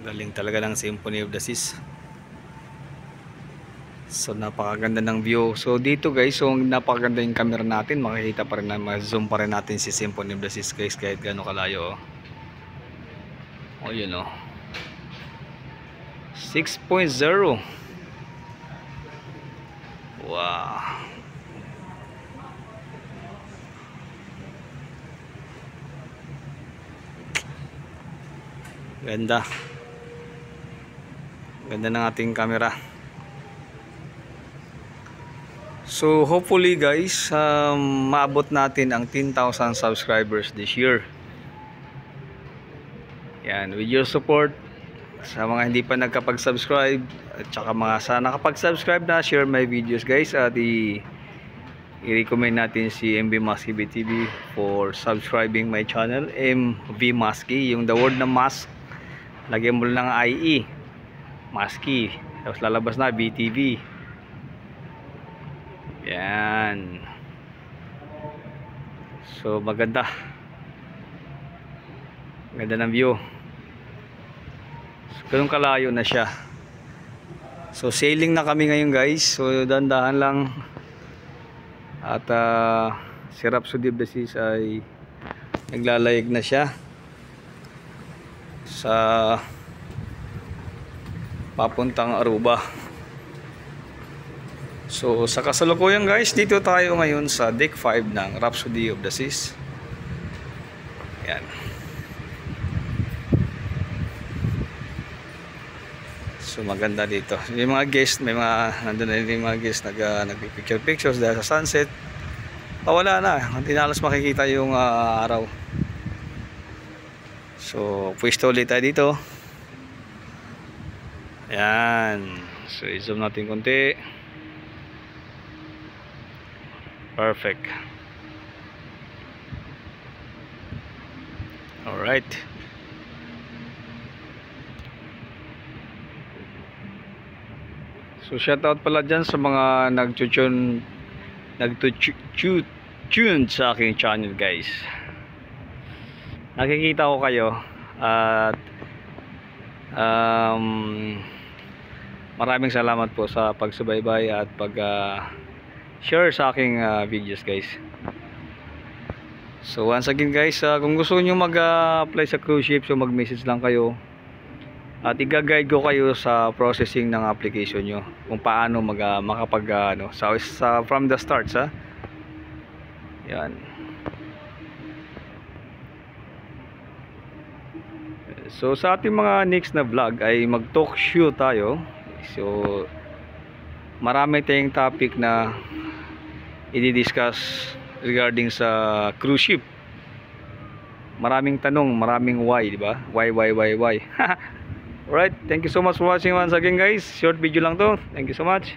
Galing talaga ng Symphony of the Seas. So napakaganda ng view. So dito guys, so napakaganda yung camera natin. Makikita pa rin na ma-zoom pa rin natin si Symphony of the Seas guys, kahit gaano kalayo. Oh yun oh. 6.0. Wow. Ganda. Ganda ng ating camera. So hopefully guys, maabot natin ang 10,000 subscribers this year. Yan, with your support, sa mga hindi pa nagkapag-subscribe at saka mga sa nakapag-subscribe na, share my videos guys, at i-recommend natin si MV Masky BTV for subscribing my channel, MV Masky, yung the word na mask, lagyan mo lang ng IE, Masky, tapos lalabas na BTV. Yan. So maganda. Ganda ng view. So, ganun kalayo na siya. So sailing na kami ngayon guys. So dandahan lang. At si Rhapsody of the Seas ay naglalayag na siya sa papuntang Aruba. So sa kasalukuyan guys, dito tayo ngayon sa deck 5 ng Rhapsody of the Seas. Yan. So maganda dito. May mga guests, nandun na yung mga guests nagpipicture pictures dahil sa sunset. Wala na, hindi na alas makikita yung araw. So pwesto ulit tayo dito. Yan. So i-zoom natin konti. Perfect. Alright. So shoutout pala dyan sa mga nag-tune sa aking channel guys. Nakikita ko kayo at maraming salamat po sa pagsubaybay at share sa aking videos guys. So once again guys, kung gusto niyo mag-apply sa cruise ship, so mag-message lang kayo at i-guide ko kayo sa processing ng application nyo, kung paano makapag from the start sa yan. So sa ating mga next na vlog ay mag-talk show tayo. So marami tayong topic na i-discuss regarding sa cruise ship. Maraming tanong, maraming why, di ba? Why? Alright, thank you so much for watching once again guys. Short video lang to. Thank you so much.